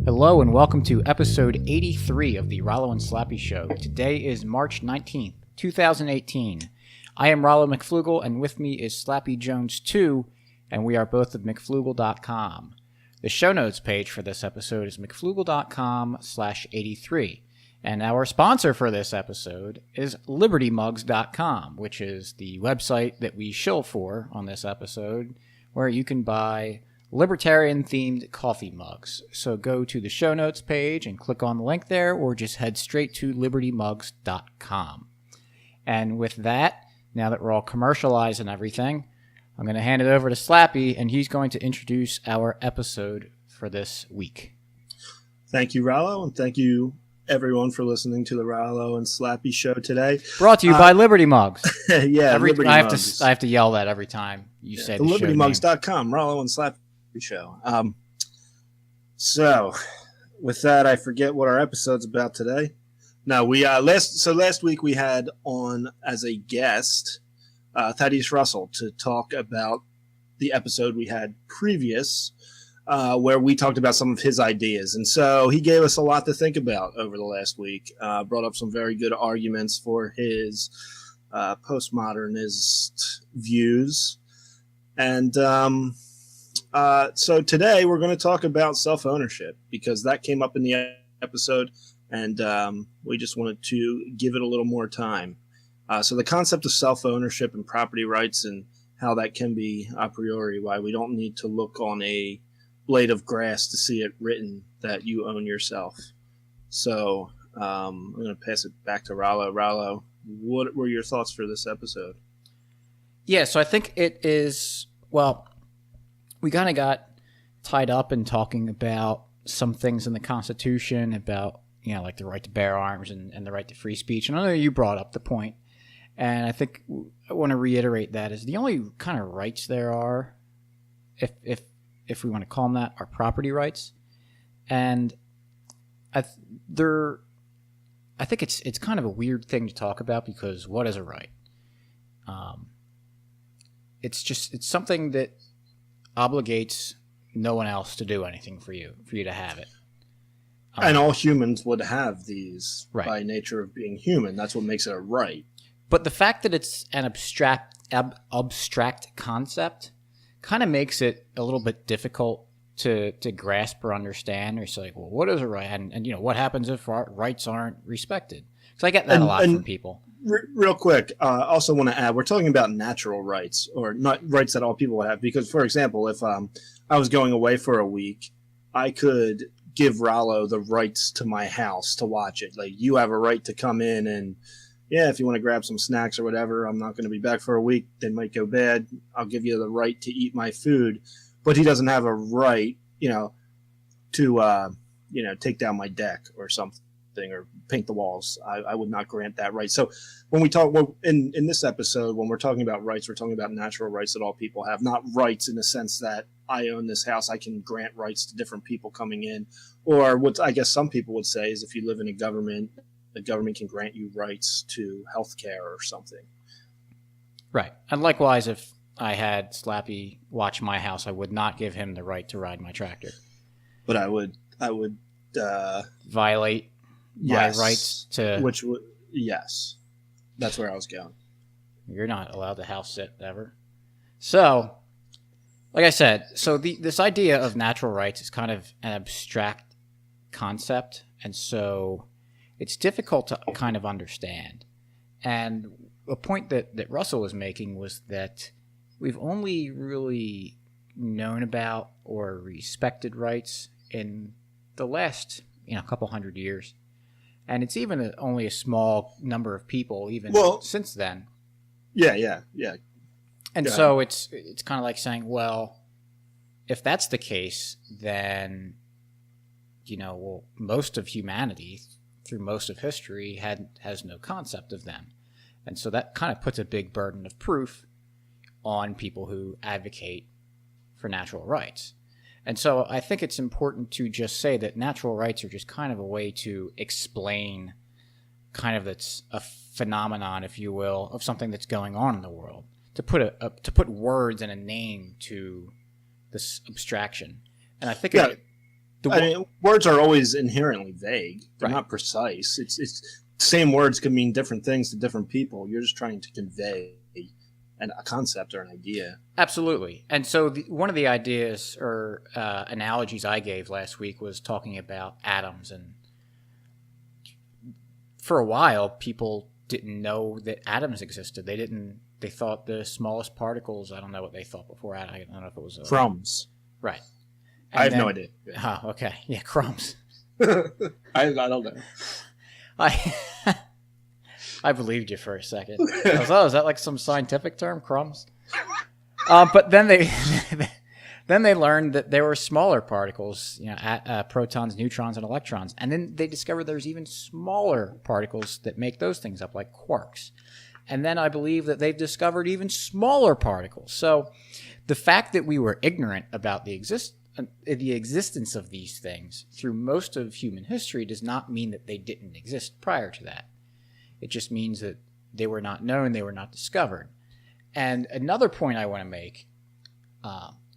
Hello and welcome to episode 83 of the Rollo and Slappy Show. Today is March 19th, 2018. I am Rollo McFlugel and with me is Slappy Jones 2, and we are both of McFlugel.com. The show notes page for this episode is McFlugel.com/83. And our sponsor for this episode is LibertyMugs.com, which is the website that we shill for on this episode, where you can buy libertarian-themed coffee mugs. So go to the show notes page and click on the link there, or just head straight to LibertyMugs.com. And with that, now that we're all commercialized and everything, I'm going to hand it over to Slappy, and he's going to introduce our episode for this week. Thank you, Rollo, and thank you everyone for listening to the Rollo and Slappy Show today. Brought to you by Liberty Mugs. Yeah, Liberty Mugs. I have to yell that every time you say the show name. LibertyMugs.com, Rollo and Slappy Show. So, with that, I forget what our episode's about today. No, we last week we had on as a guest Thaddeus Russell to talk about the episode we had previous, where we talked about some of his ideas. And so he gave us a lot to think about over the last week, brought up some very good arguments for his postmodernist views. And so today we're going to talk about self-ownership, because that came up in the episode, and we just wanted to give it a little more time. So the concept of self-ownership and property rights, and how that can be a priori, why we don't need to look on a blade of grass to see it written that you own yourself. So I'm going to pass it back to Rollo. Rollo, what were your thoughts for this episode? Yeah, so I think it is, well, we kind of got tied up in talking about some things in the Constitution about, like the right to bear arms and the right to free speech. And I know you brought up the point, and I think I want to reiterate that is the only kind of rights there are, if we want to call them that, are property rights. And I think it's kind of a weird thing to talk about, because what is a right? It's something that obligates no one else to do anything for you to have it. And all humans would have these, right, by nature of being human. That's what makes it a right. But the fact that it's an abstract concept kind of makes it a little bit difficult to grasp or understand. Or it's like, well, what is a right? And what happens if our rights aren't respected? Because I get that a lot from people. Real quick, I also want to add, we're talking about natural rights, or not rights that all people would have. Because, for example, if I was going away for a week, I could give Rollo the rights to my house to watch it. Like, you have a right to come in and, if you want to grab some snacks or whatever, I'm not going to be back for a week. They might go bad. I'll give you the right to eat my food. But he doesn't have a right, to, take down my deck or something, or paint the walls. I would not grant that right. So when we talk in this episode, when we're talking about rights, we're talking about natural rights that all people have, not rights in the sense that I own this house, I can grant rights to different people coming in. Or what I guess some people would say is, if you live in a government, the government can grant you rights to health care or something. Right. And likewise, if I had Slappy watch my house, I would not give him the right to ride my tractor. But I would violate my rights to... Yes. That's where I was going. You're not allowed to house sit ever. So, like I said, this idea of natural rights is kind of an abstract concept, and so it's difficult to kind of understand. And a point that Russell was making was that we've only really known about or respected rights in the last couple hundred years. And it's even only a small number of people since then. Yeah. And so it's kind of like saying, well, if that's the case, then, most of humanity through most of history has no concept of them. And so that kind of puts a big burden of proof on people who advocate for natural rights. And so I think it's important to just say that natural rights are just kind of a way to explain kind of that's a phenomenon, if you will, of something that's going on in the world. To put words and a name to this abstraction. And I think I mean, words are always inherently vague. They're Right. not precise. It's same words can mean different things to different people. You're just trying to convey a concept or an idea. Absolutely. And so one of the ideas or analogies I gave last week was talking about atoms. And for a while, people didn't know that atoms existed. They thought the smallest particles, I don't know what they thought before. I don't know if it was Crumbs. Right. I have no idea. Oh, okay. Yeah, crumbs. I don't know. I believed you for a second. I was, oh, is that like some scientific term, crumbs? But then they learned that there were smaller particles, protons, neutrons, and electrons, and then they discovered there's even smaller particles that make those things up, like quarks. And then I believe that they've discovered even smaller particles. So the fact that we were ignorant about the existence of these things through most of human history does not mean that they didn't exist prior to that. It just means that they were not known, they were not discovered. And another point I want to make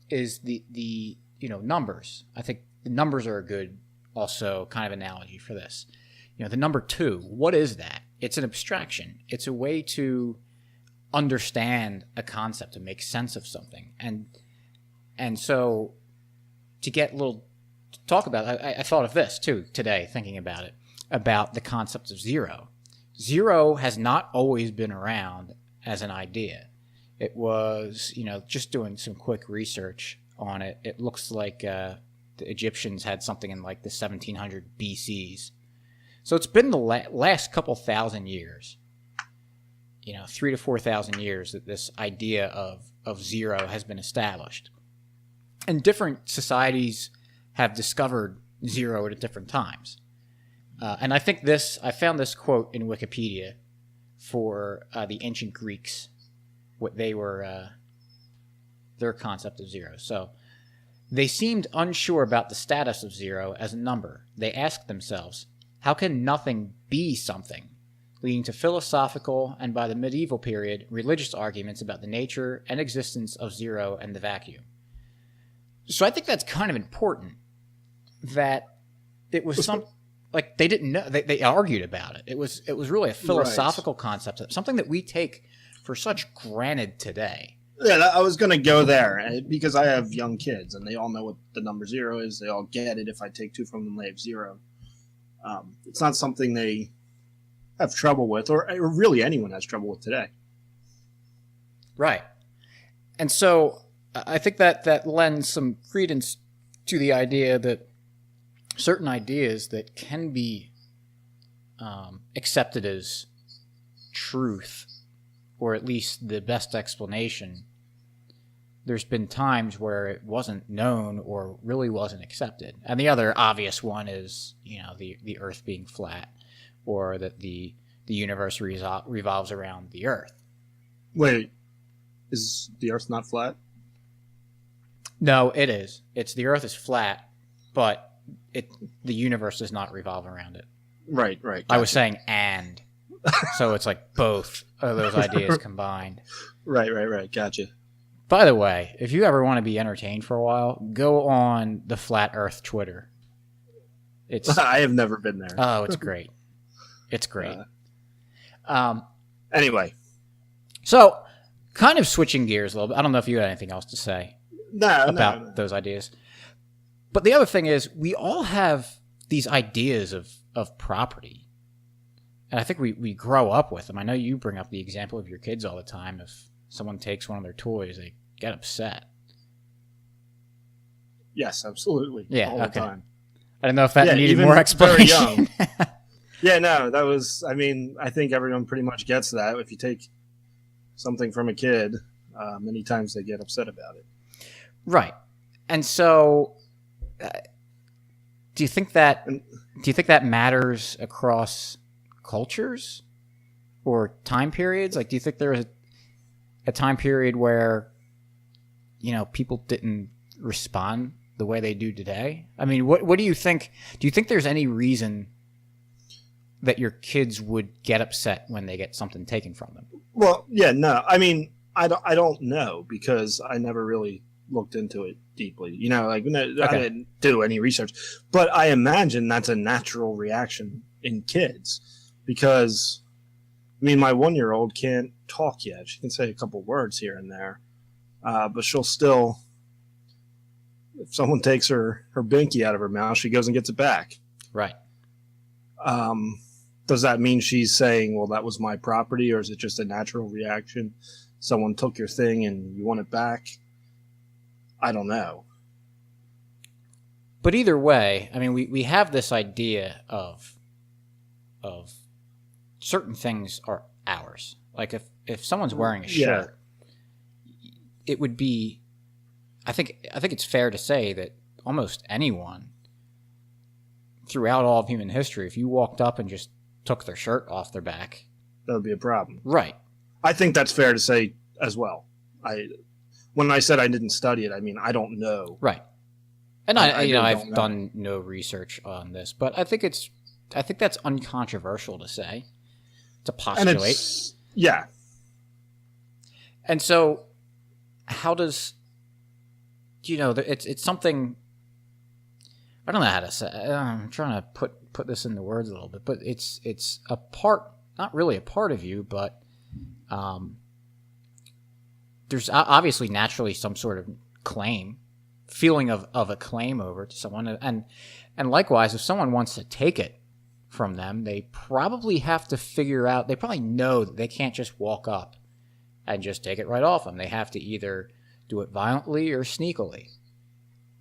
is the numbers. I think the numbers are a good also kind of analogy for this. The number 2, what is that? It's an abstraction. It's a way to understand a concept, to make sense of something. And so to talk about it, I thought of this too today, thinking about it, about the concept of zero. Zero has not always been around as an idea. It was, just doing some quick research on it, it looks like the Egyptians had something in like the 1700 BCs. So it's been the last couple thousand years, 3,000 to 4,000 years that this idea of zero has been established. And different societies have discovered zero at different times. And I found this quote in Wikipedia for the ancient Greeks, what they were, their concept of zero. So they seemed unsure about the status of zero as a number. They asked themselves, how can nothing be something? Leading to philosophical and, by the medieval period, religious arguments about the nature and existence of zero and the vacuum. So I think that's kind of important, that it was like they didn't know. They argued about it. It was really a philosophical concept, something that we take for such granted today. Yeah, I was going to go there because I have young kids and they all know what the number zero is. They all get it. If I take 2 from them, they have 0. It's not something they have trouble with, or really anyone has trouble with today. Right. And so I think that lends some credence to the idea that certain ideas that can be accepted as truth, or at least the best explanation, there's been times where it wasn't known or really wasn't accepted. And the other obvious one is, the Earth being flat, or that the universe revolves around the Earth. Wait, is the Earth not flat? No, it is. The Earth is flat, but the universe does not revolve around it. Right. Gotcha. I was saying and. So it's like both of those ideas combined. Right. Gotcha. By the way, if you ever want to be entertained for a while, go on the Flat Earth Twitter. I have never been there. Oh, it's great. It's great. Anyway. So, kind of switching gears a little bit. I don't know if you had anything else to say about those ideas. But the other thing is, we all have these ideas of property. And I think we grow up with them. I know you bring up the example of your kids all the time. If someone takes one of their toys, they get upset. Yes, absolutely. Yeah, all the time. I don't know if that needed more explanation. Very young. Yeah, no, that was, I think everyone pretty much gets that. If you take something from a kid, many times they get upset about it. Right. And so, do you think that matters across cultures or time periods? Like, do you think there was a time period where, people didn't respond the way they do today? I mean, what do you think? Do you think there's any reason that your kids would get upset when they get something taken from them? Well, yeah, no. I don't know, because I never really looked into it deeply. You know, like I Okay. didn't do any research, but I imagine that's a natural reaction in kids because, I mean, my 1-year-old can't talk yet. She can say a couple words here and there, but she'll still, if someone takes her binky out of her mouth, she goes and gets it back. Right. Does that mean she's saying, well, that was my property, or is it just a natural reaction? Someone took your thing and you want it back? I don't know. But either way, I mean, we have this idea of certain things are ours. Like if someone's wearing a shirt, it would be. I think it's fair to say that almost anyone throughout all of human history, if you walked up and just took their shirt off their back, That would be a problem. right? I think that's fair to say as well. When I said I didn't study it, I mean I don't know. Right. And I I really I've don't know. done no research on this, but I think that's uncontroversial to say, to And postulate. it's yeah. And so, how does it's something. I don't know how to say. I'm trying to put this into words a little bit, but it's a part, not really a part of you, but there's obviously naturally some sort of feeling of a claim over to someone, and likewise, if someone wants to take it from them, they probably have to figure out. They probably know that they can't just walk up and just take it right off them. They have to either do it violently or sneakily.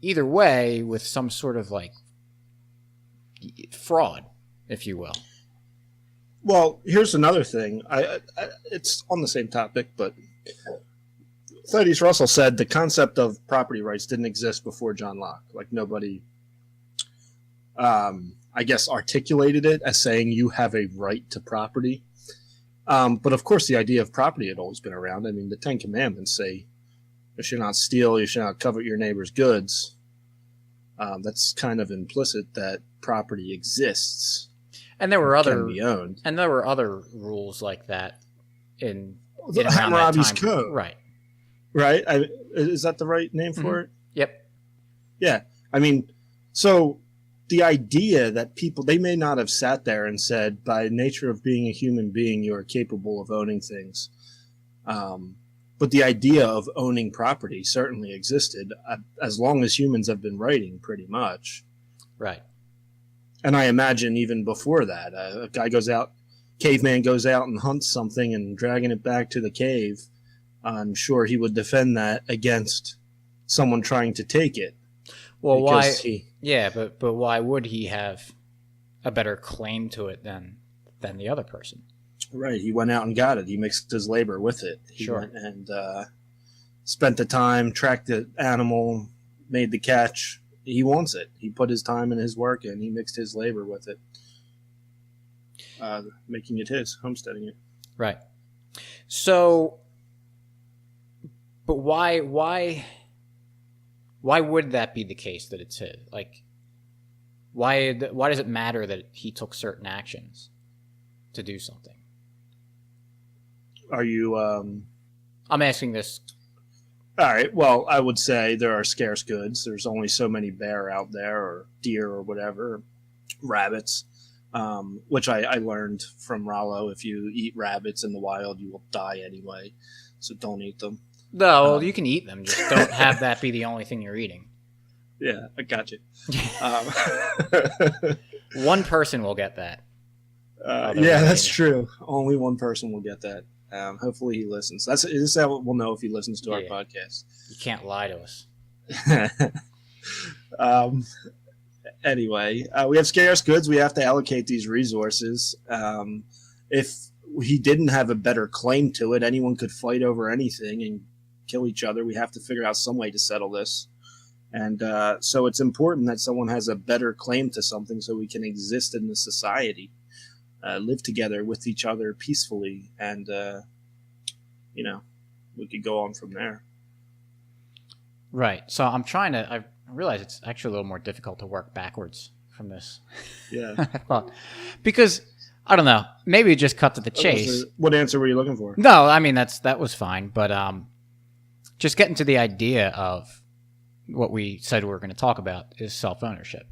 Either way, with some sort of like fraud, if you will. Well, here's another thing. It's on the same topic, but Thaddeus Russell said the concept of property rights didn't exist before John Locke. Like nobody, I guess, articulated it as saying you have a right to property. But of course, the idea of property had always been around. I mean, the Ten Commandments say you should not steal, you should not covet your neighbor's goods. That's kind of implicit that property exists. And there were Can be owned. and there were other rules like that in The around that Hammurabi's time. Code. Right. Right? Is that the right name for it? Yep. Yeah. I mean, so the idea that people, they may not have sat there and said, by nature of being a human being, you are capable of owning things. But the idea of owning property certainly existed as long as humans have been writing, pretty much. Right. And I imagine even before that, a guy goes out, caveman goes out and hunts something and dragging it back to the cave. I'm sure he would defend that against someone trying to take it. Well, why? Because Yeah, but why would he have a better claim to it than the other person? Right, he went out and got it. He mixed his labor with it. He Sure. went and spent the time, tracked the animal, made the catch. He wants it. He put his time and his work in. He mixed his labor with it, making it his, homesteading it. Right. So, but why would that be the case that it's his? Like, why does it matter that he took certain actions to do something? Are you... I'm asking this. All right, well, I would say there are scarce goods. There's only so many bear out there, or deer, or whatever, rabbits, which I learned from Rollo. If you eat rabbits in the wild, you will die anyway, so don't eat them. No, you can eat them. Just don't have that be the only thing you're eating. Yeah, I got you. One person will get that. Yeah, that's true. Only one person will get that. Hopefully he listens. This is how we'll know if he listens to our Yeah. podcast. You can't lie to us. Anyway, we have scarce goods. We have to allocate these resources. If he didn't have a better claim to it, anyone could fight over anything and kill each other. We have to figure out some way to settle this. And so it's important that someone has a better claim to something so we can exist in the society, live together with each other peacefully, and, we could go on from there. Right. So I'm trying to. I realize it's actually a little more difficult to work backwards from this. Yeah. Well, because I don't know. Maybe just cut to the chase. What answer were you looking for? No, I mean that was fine, but just getting to the idea of what we said we were going to talk about is self-ownership.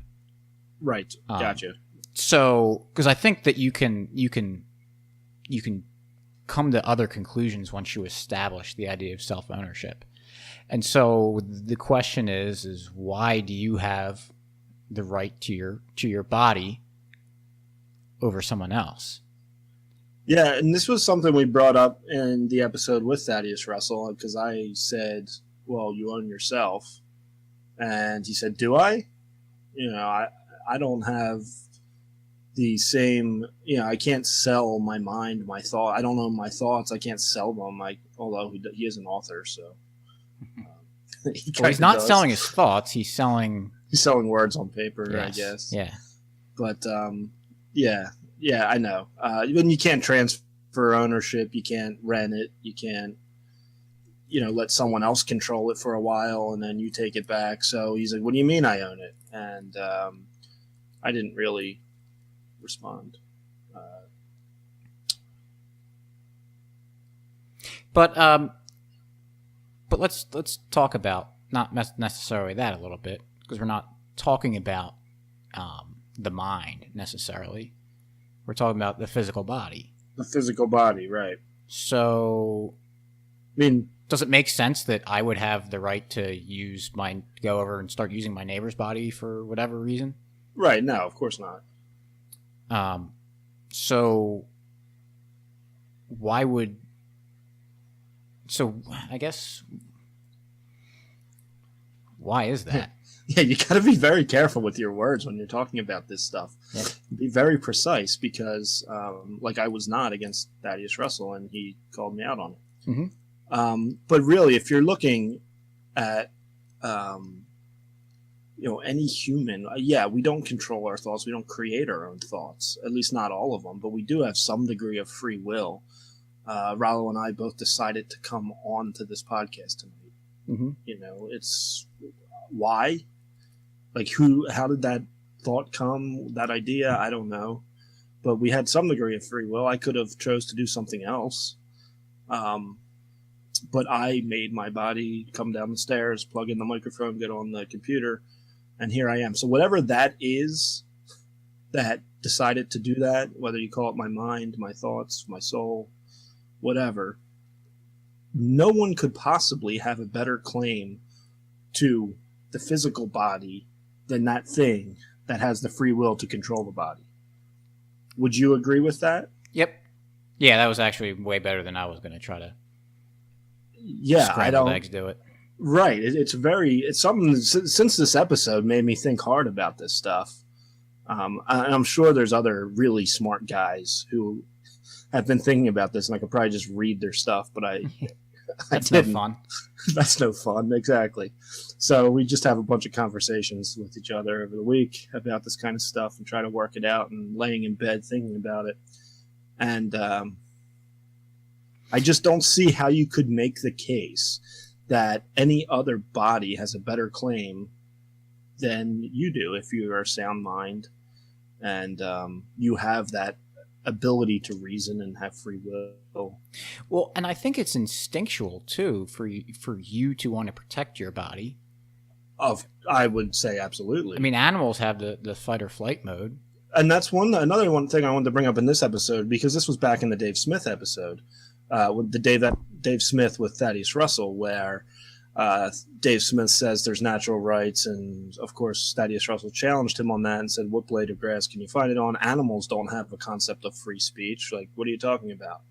Right. Gotcha. So, because I think that you can come to other conclusions once you establish the idea of self-ownership. And so the question is why do you have the right to your body over someone else? Yeah, and this was something we brought up in the episode with Thaddeus Russell, because I said, well, you own yourself. And he said, do I? I don't have the same, I can't sell my mind, my thought. I don't own my thoughts. I can't sell them. Although he is an author, so. He's not selling his thoughts. He's selling words on paper, yes, I guess. Yeah. But, yeah, I know. When you can't transfer ownership, you can't rent it, you can't, let someone else control it for a while and then you take it back. So he's like, what do you mean I own it? And I didn't really respond. But let's talk about not necessarily that a little bit, because we're not talking about the mind necessarily. We're talking about the physical body. The physical body, right. So, I mean, does it make sense that I would have the right to go over and start using my neighbor's body for whatever reason? Right, no, of course not. So I guess, why is that? Yeah, you got to be very careful with your words when you're talking about this stuff. Yeah. Be very precise, because, I was not against Thaddeus Russell, and he called me out on it. Mm-hmm. But really, if you're looking at, any human, we don't control our thoughts. We don't create our own thoughts, at least not all of them, but we do have some degree of free will. Rollo and I both decided to come on to this podcast tonight. Mm-hmm. It's why? How did that thought come, that idea? I don't know. But we had some degree of free will. I could have chose to do something else. But I made my body come down the stairs, plug in the microphone, get on the computer, and here I am. So whatever that is that decided to do that, whether you call it my mind, my thoughts, my soul, whatever, no one could possibly have a better claim to the physical body than that thing that has the free will to control the body. Would you agree with that? Yep. Yeah, that was actually way better than I was going to try to. Yeah, scrambled eggs do it. Right. It's something, since this episode made me think hard about this stuff. I'm sure there's other really smart guys who have been thinking about this, and I could probably just read their stuff, but That's no fun. That's no fun, exactly. So we just have a bunch of conversations with each other over the week about this kind of stuff and try to work it out, and laying in bed thinking about it. And I just don't see how you could make the case that any other body has a better claim than you do if you are a sound mind and you have that ability to reason and have free will. Well, and I think it's instinctual too for you to want to protect your body. I would say absolutely. I mean, animals have the fight or flight mode, and that's another thing I wanted to bring up in this episode, because this was back in the Dave Smith episode, with the Dave Smith with Thaddeus Russell, where Dave Smith says there's natural rights, and of course Thaddeus Russell challenged him on that and said, what blade of grass can you find it on? Animals don't have a concept of free speech. Like, what are you talking about?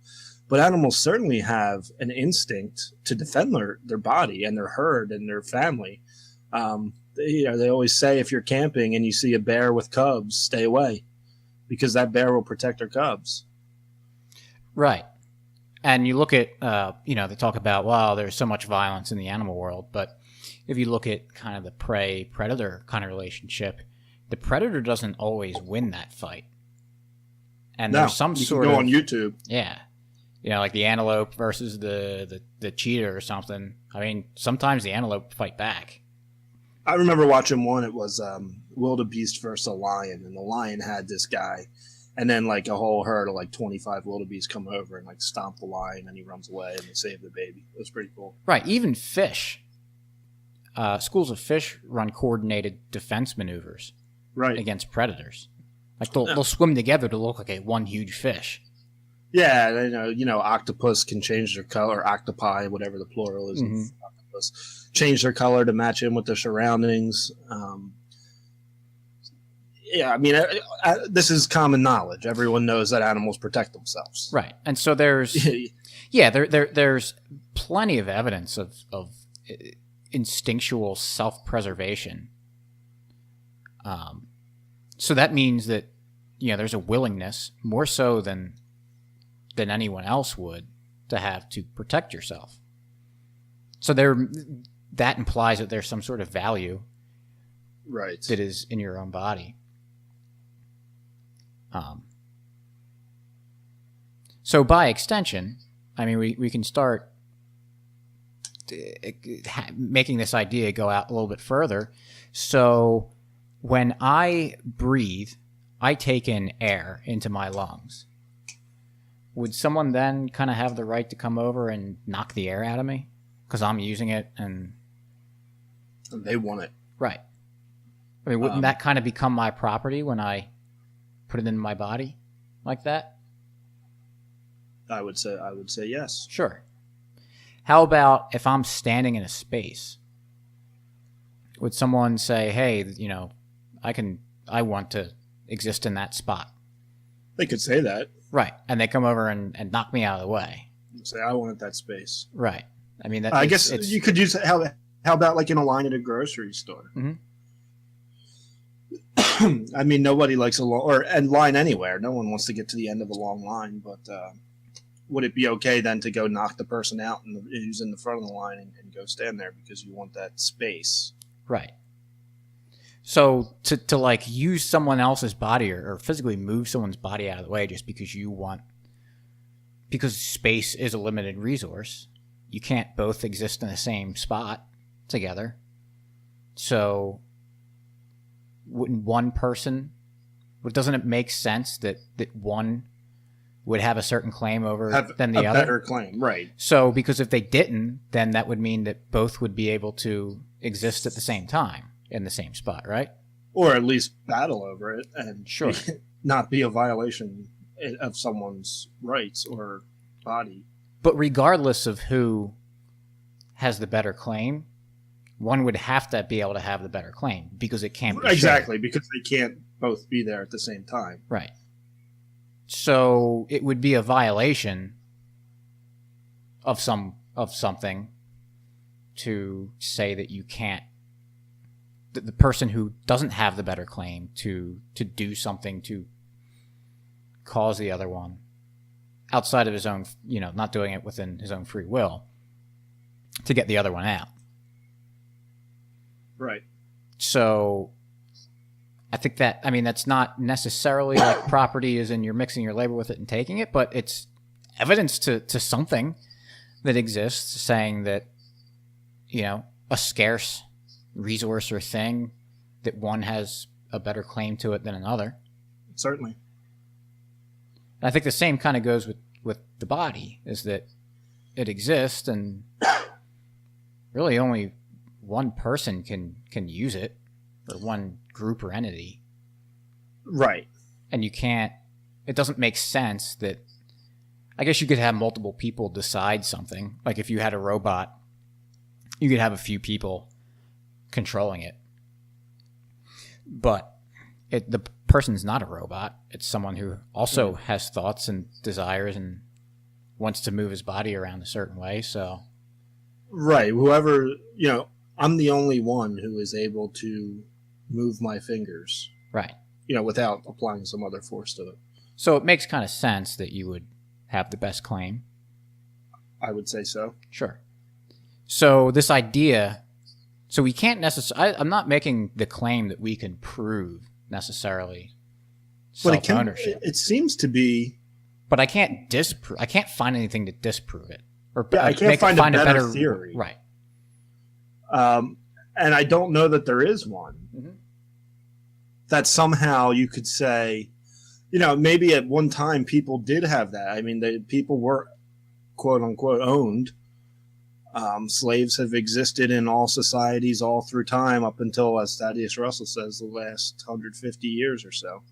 But animals certainly have an instinct to defend their body and their herd and their family. They always say, if you're camping and you see a bear with cubs, stay away, because that bear will protect their cubs. Right. And you look at, they talk about, wow, there's so much violence in the animal world. But if you look at kind of the prey-predator kind of relationship, the predator doesn't always win that fight. And there's some sort of... You can go on YouTube. Yeah. Like the antelope versus the cheetah or something. I mean, sometimes the antelope fight back. I remember watching one. It was wildebeest versus a lion, and the lion had this guy. And then, a whole herd of, 25 wildebeest come over and, stomp the lion, and he runs away, and they save the baby. It was pretty cool. Right. Even fish. schools of fish run coordinated defense maneuvers Right. against predators. Like they'll swim together to look like one huge fish. Yeah, octopus can change their color, octopi, whatever the plural is of octopus, change their color to match in with their surroundings. This is common knowledge. Everyone knows that animals protect themselves. Right. And so there's there's plenty of evidence of instinctual self-preservation. So that means that there's a willingness, more so than anyone else would, to have to protect yourself. So that implies that there's some sort of value, right, that is in your own body. So by extension, I mean, we can start making this idea go out a little bit further. So when I breathe, I take in air into my lungs. Would someone then kind of have the right to come over and knock the air out of me because I'm using it and they want it? Right. I mean, wouldn't that kind of become my property when I put it in my body like that? I would say yes. Sure. How about if I'm standing in a space? Would someone say, "Hey, I want to exist in that spot"? They could say that. Right. And they come over and knock me out of the way. Say, I wanted that space. Right. I mean, I guess you could use how about like in a line at a grocery store? Mm-hmm. I mean, nobody likes a line anywhere. No one wants to get to the end of a long line. But would it be okay then to go knock the person out who's in the front of the line and go stand there because you want that space? Right. So to like use someone else's body or physically move someone's body out of the way just because because space is a limited resource. You can't both exist in the same spot together. So wouldn't one person, doesn't it make sense that one would have a certain claim than the other? Better claim, right. So because if they didn't, then that would mean that both would be able to exist at the same time in the same spot, right? Or at least battle over it and sure, not be a violation of someone's rights or body. But regardless of who has the better claim, one would have to be able to have the better claim because it can't be exactly shared. Because they can't both be there at the same time. Right. So it would be a violation of something to say that you can't, the person who doesn't have the better claim to do something to cause the other one outside of his own, not doing it within his own free will to get the other one out. Right. So I think that's not necessarily like property as in you're mixing your labor with it and taking it, but it's evidence to something that exists saying that, a scarce resource or thing, that one has a better claim to it than another. Certainly. And I think the same kind of goes with the body, is that it exists and really only one person can use it, or one group or entity. Right. And it doesn't make sense that, I guess you could have multiple people decide something. Like if you had a robot, you could have a few people controlling it. But the person's not a robot. It's someone who also has thoughts and desires and wants to move his body around a certain way. So, right. Whoever, I'm the only one who is able to move my fingers. Right. Without applying some other force to it. So it makes kind of sense that you would have the best claim. I would say so. Sure. So this idea, so we can't necessarily, I'm not making the claim that we can prove necessarily self-ownership. It seems to be. But I can't find anything to disprove it. Or I can't find a better theory. Right. And I don't know that there is one. Mm-hmm. That somehow you could say, maybe at one time people did have that. I mean, people were quote unquote owned. Slaves have existed in all societies all through time up until, as Thaddeus Russell says, the last 150 years or so.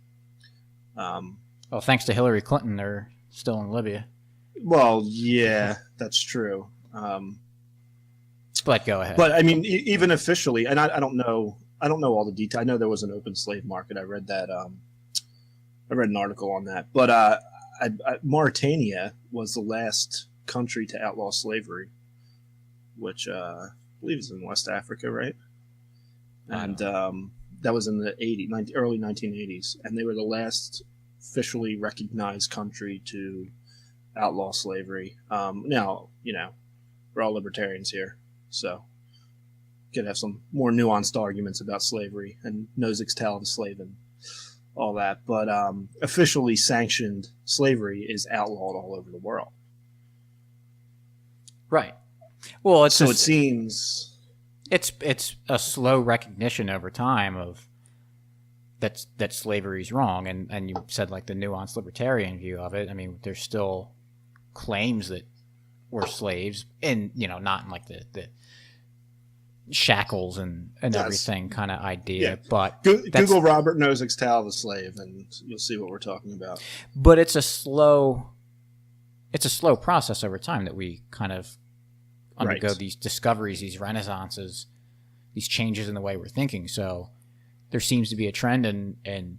Well, thanks to Hillary Clinton, they're still in Libya. Well, yeah, that's true. But go ahead. But I mean, even officially, and I don't know all the details. I know there was an open slave market. I read that. I read an article on that. But Mauritania was the last country to outlaw slavery, which I believe is in West Africa, right? And that was in the early 1980s, and they were the last officially recognized country to outlaw slavery. Now, we're all libertarians here, so could have some more nuanced arguments about slavery and Nozick's tale of the slave and all that. But officially sanctioned slavery is outlawed all over the world. Right. Well, it seems it's a slow recognition over time of that slavery is wrong, and you said like the nuanced libertarian view of it. I mean, there's still claims that we're slaves, and not in like the shackles and everything kind of idea. Yeah. But Google Robert Nozick's tale of the slave, and you'll see what we're talking about. But it's a slow process over time that we kind of undergo these discoveries, these renaissances, these changes in the way we're thinking. So there seems to be a trend in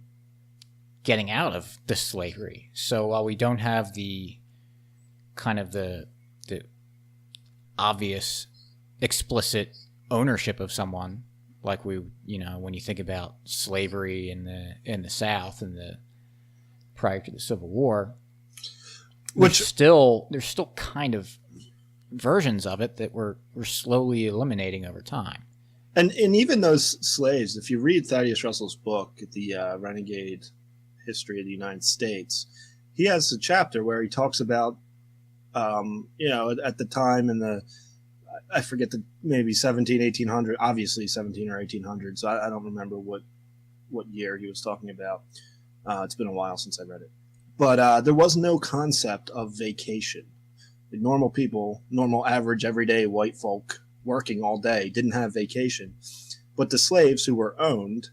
getting out of the slavery. So while we don't have the kind of the obvious, explicit ownership of someone, like when you think about slavery in the South and prior to the Civil War, there's still kind of versions of it that we're slowly eliminating over time. And even those slaves, if you read Thaddeus Russell's book, The Renegade History of the United States, he has a chapter where he talks about, at the time in I forget maybe 1800, obviously 17 or 1800. So I don't remember what year he was talking about. It's been a while since I read it. But there was no concept of vacation. The normal people, normal, average, everyday white folk working all day didn't have vacation. But the slaves who were owned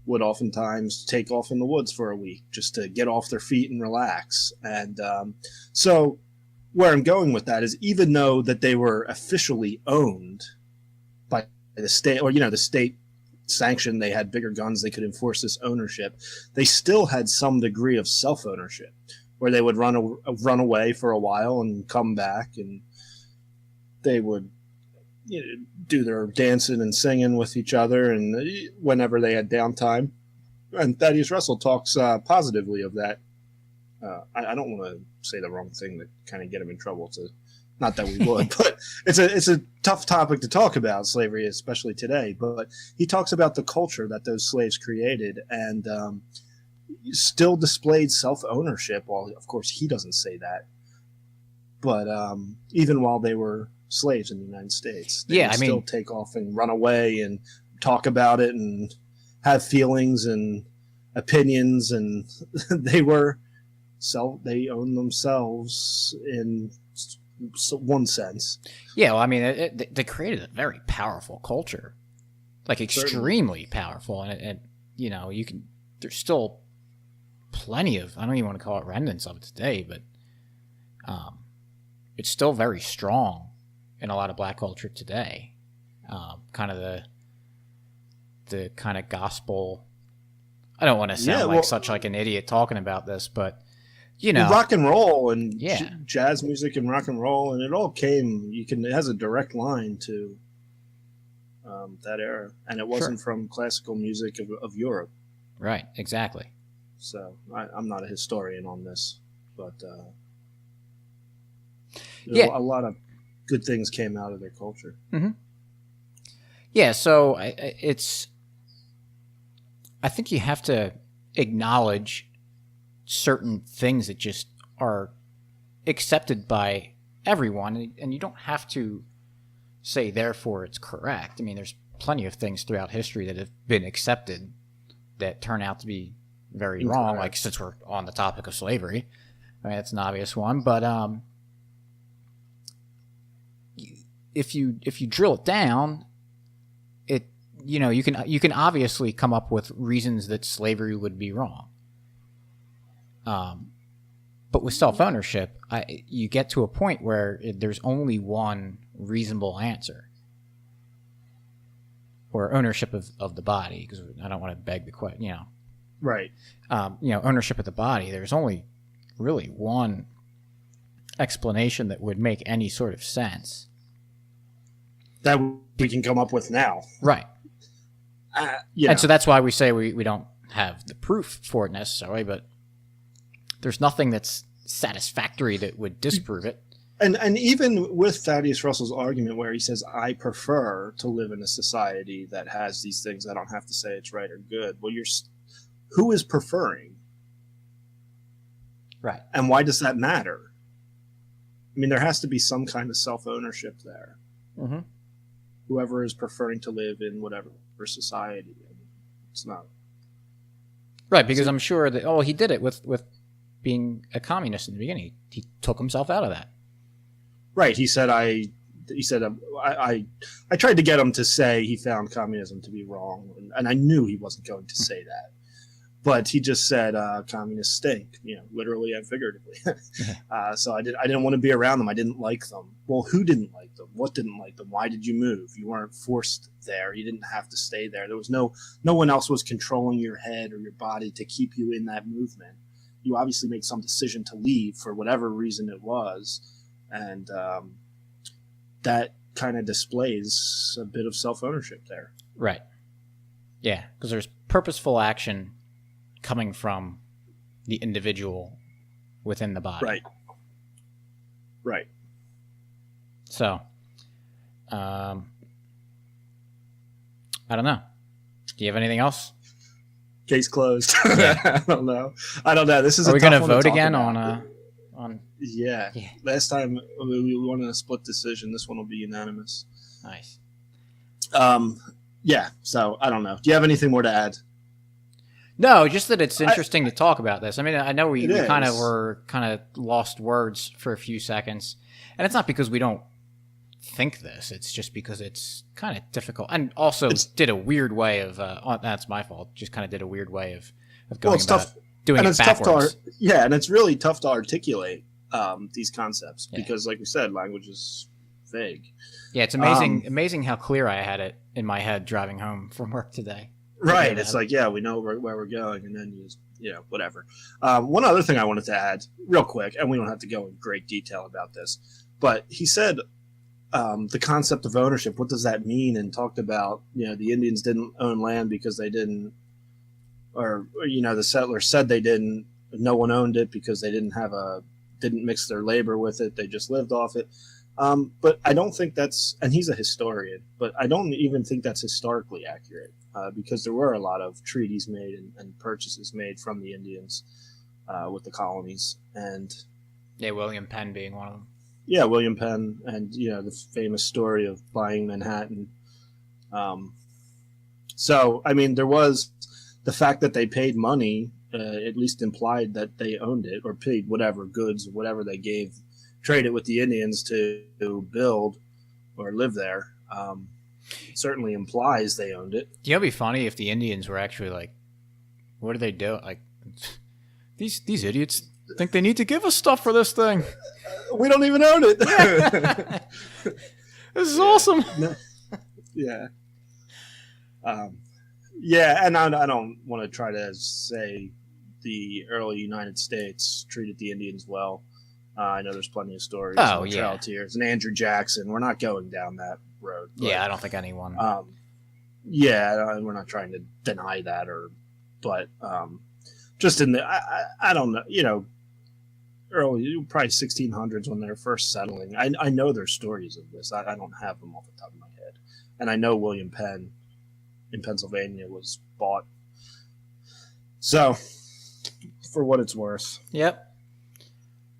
would oftentimes take off in the woods for a week just to get off their feet and relax. And so where I'm going with that is, even though that they were officially owned by the state, or the state sanctioned, they had bigger guns, they could enforce this ownership, they still had some degree of self-ownership, where they would run away for a while and come back, and they would do their dancing and singing with each other, and whenever they had downtime. And Thaddeus Russell talks positively of that. I don't want to say the wrong thing that kind of get him in trouble. Not that we would, but it's a tough topic to talk about, slavery, especially today. But he talks about the culture that those slaves created, and still displayed self-ownership. Well, of course, he doesn't say that, but even while they were slaves in the United States, they would still take off and run away and talk about it and have feelings and opinions, and they owned themselves in one sense. Yeah, well, I mean, they created a very powerful culture, like extremely powerful, and there's still plenty of, I don't even want to call it remnants of it today, but it's still very strong in a lot of black culture today. Kind of the kind of gospel. I don't want to sound such like an idiot talking about this, but rock and roll and jazz music and rock and roll, and it all came. It has a direct line to that era, and it wasn't from classical music of Europe. Right. Exactly. So I'm not a historian on this, but a lot of good things came out of their culture. Mm-hmm. Yeah. So I think you have to acknowledge certain things that just are accepted by everyone, and you don't have to say therefore it's correct. I mean, there's plenty of things throughout history that have been accepted that turn out to be very wrong. Like, since we're on the topic of slavery, I mean, that's an obvious one, but if you drill it down, it you can obviously come up with reasons that slavery would be wrong. But with self-ownership, you get to a point where there's only one reasonable answer, or ownership of the body, because I don't want to beg the question, Right. Ownership of the body. There's only really one explanation that would make any sort of sense. That we can come up with now. Right. Yeah. And so that's why we say we don't have the proof for it necessarily, but there's nothing that's satisfactory that would disprove it. And even with Thaddeus Russell's argument where he says, I prefer to live in a society that has these things, I don't have to say it's right or good. Well, who is preferring? Right. And why does that matter? I mean, there has to be some kind of self-ownership there. Mm-hmm. Whoever is preferring to live in whatever society. It's not. Right, because I'm sure that, he did it with being a communist in the beginning. He took himself out of that. Right. He said, I tried to get him to say he found communism to be wrong. And I knew he wasn't going to say that. But he just said, communists stink, literally and figuratively. So I didn't want to be around them. I didn't like them. Well, who didn't like them? What didn't like them? Why did you move? You weren't forced there. You didn't have to stay there. There was no one else was controlling your head or your body to keep you in that movement. You obviously made some decision to leave for whatever reason it was. And that kind of displays a bit of self-ownership there. Right. Yeah, because there's purposeful action coming from the individual within the body. Right. Right. So, I don't know. Do you have anything else? Case closed. Yeah. I don't know. This is. Are we going to tough one vote talk again about. on? Yeah. Last time we won a split decision. This one will be unanimous. Nice. Yeah. So I don't know. Do you have anything more to add? No, just that it's interesting to talk about this. I mean, I know we kind of were lost words for a few seconds, and it's not because we don't think this. It's just because it's kind of difficult, and also did a weird way of. That's my fault. Just kind of did a weird way of going about doing it backwards. And it's really tough to articulate these concepts because, like we said, language is vague. Yeah, it's amazing how clear I had it in my head driving home from work today. Right. It's like, we know where we're going, and then whatever. One other thing I wanted to add real quick, and we don't have to go in great detail about this, but he said the concept of ownership, what does that mean? And talked about, the Indians didn't own land because they didn't, or the settlers said they didn't, no one owned it because they didn't mix their labor with it. They just lived off it. But I don't think that's, and he's a historian, but I don't even think that's historically accurate because there were a lot of treaties made and purchases made from the Indians with the colonies. And William Penn being one of them. Yeah, William Penn, and the famous story of buying Manhattan. So, I mean, there was the fact that they paid money, at least implied that they owned it or paid whatever goods, whatever they gave, traded with the Indians to build or live there. Certainly implies they owned it. You know, it'd be funny if the Indians were actually like, what do they do? Like, these idiots think they need to give us stuff for this thing. We don't even own it. This is awesome. No. Yeah. And I don't want to try to say the early United States treated the Indians well. I know there's plenty of stories. Trail Tears and Andrew Jackson. We're not going down that road. But, I don't think anyone. We're not trying to deny that, but just in the, I don't know, early, probably 1600s when they're first settling. I know there's stories of this. I don't have them off the top of my head. And I know William Penn in Pennsylvania was bought. So, for what it's worth. Yep.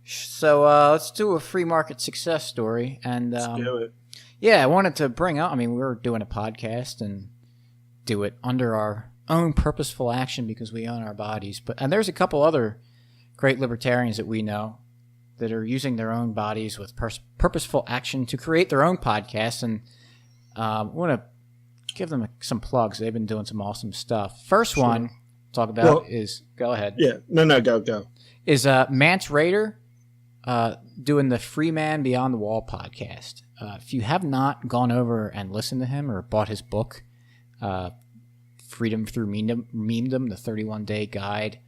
So let's do a free market success story. And let's do it. Yeah, I wanted to bring up, we were doing a podcast and do it under our own purposeful action because we own our bodies. And there's a couple other great libertarians that we know that are using their own bodies with purposeful action to create their own podcasts. And I want to give them some plugs. They've been doing some awesome stuff. First one talk about is, go ahead. Yeah, no, go. Is Mance Raider doing the Free Man Beyond the Wall podcast. If you have not gone over and listened to him or bought his book, Freedom Through Memedom, the 31-Day Guide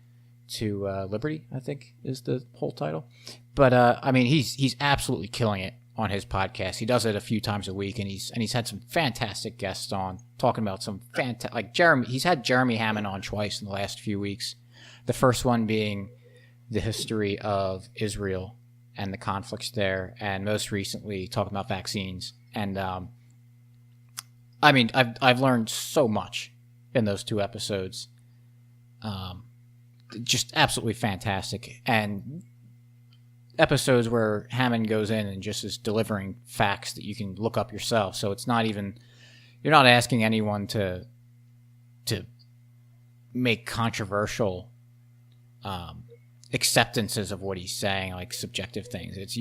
to Liberty, I think is the whole title. But I mean, he's absolutely killing it on his podcast. He does it a few times a week, and he's had some fantastic guests on talking about some fantastic, like Jeremy. He's had Jeremy Hammond on twice in the last few weeks. The first one being the history of Israel and the conflicts there, and most recently talking about vaccines. And I mean, I've learned so much in those 2 episodes. Just absolutely fantastic. And episodes where Hammond goes in and just is delivering facts that you can look up yourself. So it's not even, you're not asking anyone to make controversial acceptances of what he's saying, like subjective things. It's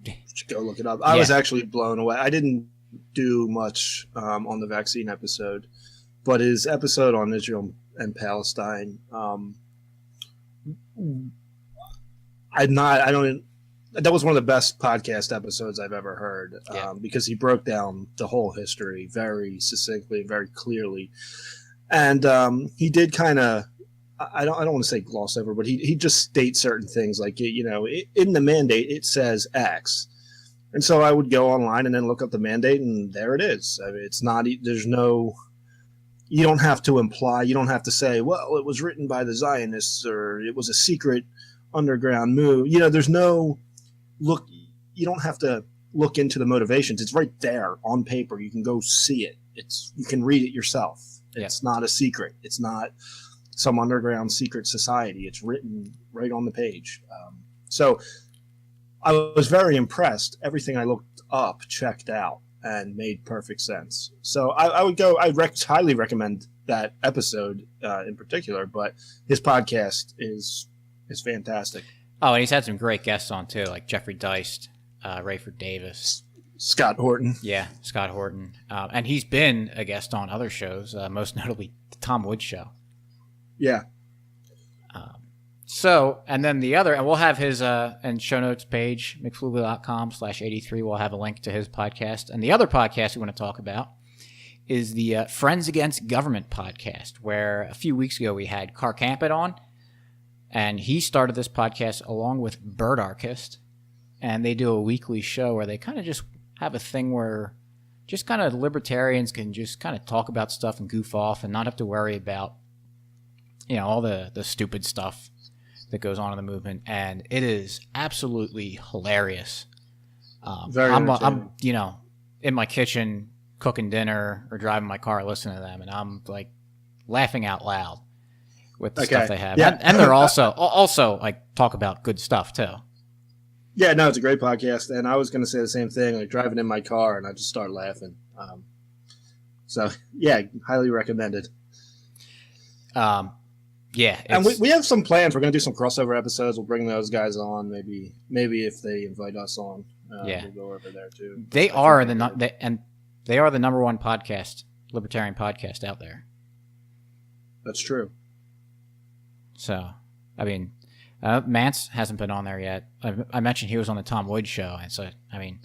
Just go look it up. I was actually blown away. I didn't do much on the vaccine episode, but his episode on Israel and Palestine, that was one of the best podcast episodes I've ever heard, because he broke down the whole history very succinctly, very clearly. And he did kind of, I don't want to say gloss over, but he just states certain things like, in the mandate, it says X. And so I would go online and then look up the mandate, and there it is. I mean, it's not, there's no, you don't have to imply, you don't have to say, well, it was written by the Zionists or it was a secret underground move. There's no look, you don't have to look into the motivations. It's right there on paper. You can go see it. You can read it yourself. It's not a secret. It's not some underground secret society. It's written right on the page. So I was very impressed. Everything I looked up checked out and made perfect sense. So I would go, highly recommend that episode in particular, but his podcast is fantastic. Oh, and he's had some great guests on too, like Jeffrey Deist, Rayford Davis, Scott Horton. Yeah, Scott Horton. And he's been a guest on other shows, most notably the Tom Woods Show. Yeah. So, and then the other, and we'll have his and show notes page, mcflugel.com/83. We'll have a link to his podcast. And the other podcast we want to talk about is the Friends Against Government podcast, where a few weeks ago we had Car Campit on, and he started this podcast along with Birdarchist, and they do a weekly show where they kind of just have a thing where just kind of libertarians can just kind of talk about stuff and goof off and not have to worry about, all the stupid stuff that goes on in the movement. And it is absolutely hilarious. I'm in my kitchen cooking dinner or driving my car listening to them, and I'm like laughing out loud with the stuff they have. Yeah. And they're also like talk about good stuff too. Yeah, no, it's a great podcast, and I was going to say the same thing, like driving in my car, and I just start laughing. So, yeah, highly recommended. Yeah, and we have some plans. We're going to do some crossover episodes. We'll bring those guys on. Maybe if they invite us on, we'll go over there too. They are the number one podcast, libertarian podcast out there. That's true. So, I mean, Mance hasn't been on there yet. I mentioned he was on the Tom Woods Show, and so I mean,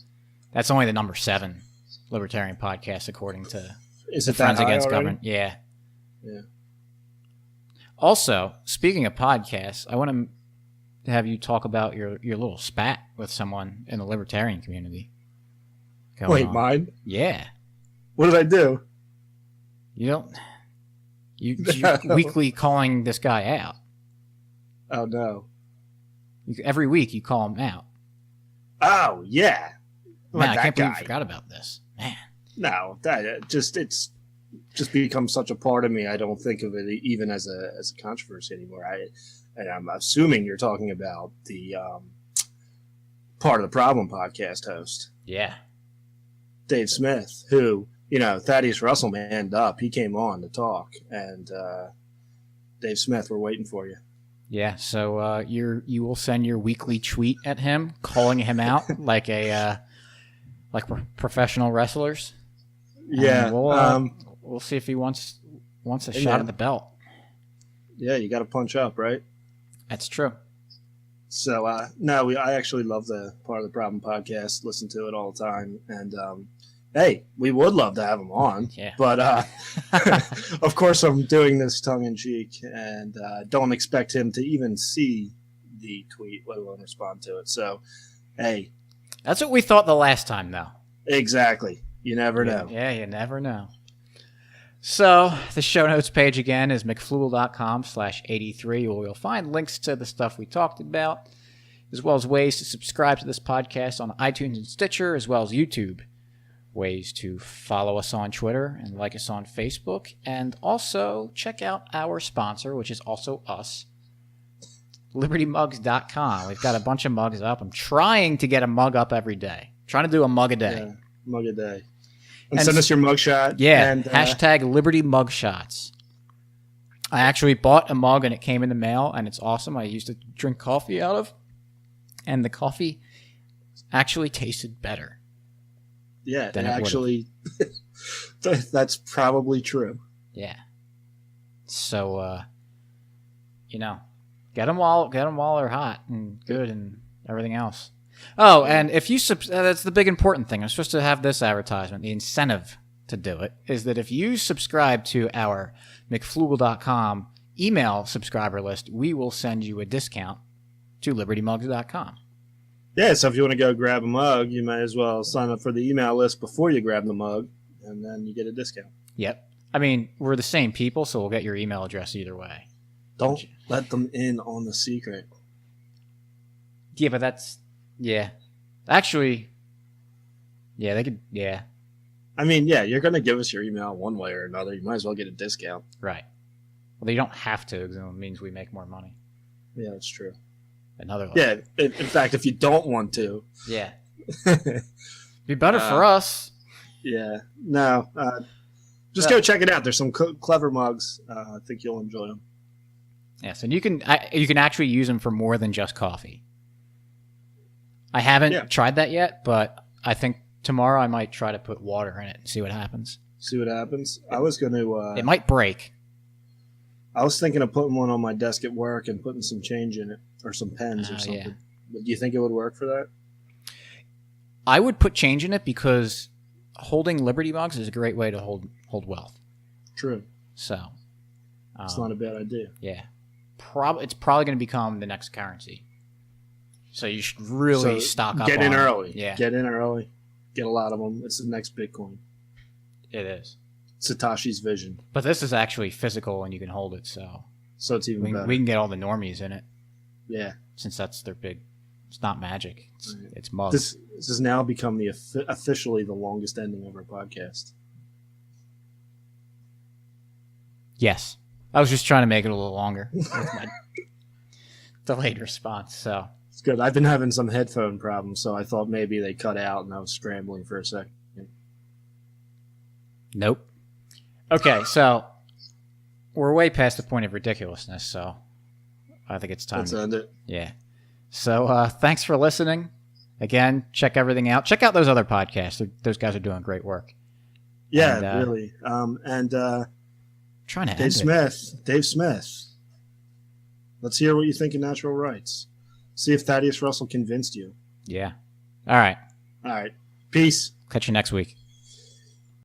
that's only the number 7 libertarian podcast according to Friends Against Government. Yeah. Yeah. Also, speaking of podcasts, I want to have you talk about your little spat with someone in the libertarian community. Wait, mine? Yeah. What did I do? You weekly calling this guy out. Oh, no. Every week you call him out. Oh, yeah. Man, I can't believe you forgot about this. Man. No, it's just become such a part of me. I don't think of it even as a controversy anymore. I'm assuming you're talking about the Part of the Problem podcast host. Yeah. Dave Smith, who, Thaddeus Russell manned up. He came on to talk, and Dave Smith, we're waiting for you. Yeah, so you will send your weekly tweet at him, calling him out like professional wrestlers. Yeah. And we'll see if he wants a shot at the belt. Yeah, you got to punch up, right? That's true. So I actually love the Part of the Problem podcast. Listen to it all the time, and hey, we would love to have him on. Yeah. But of course, I'm doing this tongue in cheek, and don't expect him to even see the tweet, let alone respond to it. So, hey, that's what we thought the last time, though. Exactly. You never know. Yeah, you never know. So the show notes page again is mcfluel.com/83, where you'll find links to the stuff we talked about, as well as ways to subscribe to this podcast on iTunes and Stitcher, as well as YouTube. Ways to follow us on Twitter and like us on Facebook, and also check out our sponsor, which is also us, libertymugs.com. We've got a bunch of mugs up. I'm trying to get a mug up every day. Trying to do a mug a day. Yeah, mug a day. And send us your mugshot. Yeah, and, hashtag Liberty Mugshots. I actually bought a mug and it came in the mail, and it's awesome. I used to drink coffee out of, and the coffee actually tasted better. Yeah, actually, that's probably true. Yeah. So, get them while they're hot and good and everything else. Oh, and if you that's the big important thing. I'm supposed to have this advertisement. The incentive to do it is that if you subscribe to our mcfluel.com email subscriber list, we will send you a discount to libertymugs.com. Yeah, so if you want to go grab a mug, you might as well sign up for the email list before you grab the mug, and then you get a discount. Yep. I mean, we're the same people, so we'll get your email address either way. Don't let them in on the secret. Yeah, but that's... Yeah. Actually, yeah, they could... Yeah. I mean, yeah, you're going to give us your email one way or another. You might as well get a discount. Right. Well, they don't have to, because it means we make more money. Yeah, that's true. Another Yeah, in fact, if you don't want to. Yeah. Be better for us. Yeah. No. Just go check it out. There's some clever mugs. I think you'll enjoy them. Yes, and you can actually use them for more than just coffee. I haven't tried that yet, but I think tomorrow I might try to put water in it and see what happens. See what happens? I was going to... it might break. I was thinking of putting one on my desk at work and putting some change in it or some pens or something. Yeah. Do you think it would work for that? I would put change in it because holding Liberty mugs is a great way to hold wealth. True. So, it's not a bad idea. Yeah. It's probably going to become the next currency. So you should really stock up. Get in early. Yeah. Get in early. Get a lot of them. It's the next Bitcoin. It is. Satoshi's vision. But this is actually physical and you can hold it, so it's even better. We can get all the normies in it. Yeah. Since that's their big... It's not magic. It's mugs. This has now become officially the longest ending of our podcast. Yes. I was just trying to make it a little longer with my delayed response, so... It's good. I've been having some headphone problems, so I thought maybe they cut out and I was scrambling for a second. Nope. Okay, so we're way past the point of ridiculousness, so I think it's time to end it. Yeah. So thanks for listening. Again, check everything out. Check out those other podcasts. Those guys are doing great work. Yeah, really. Trying to Dave Smith. Let's hear what you think of natural rights. See if Thaddeus Russell convinced you. Yeah. All right. All right. Peace. Catch you next week.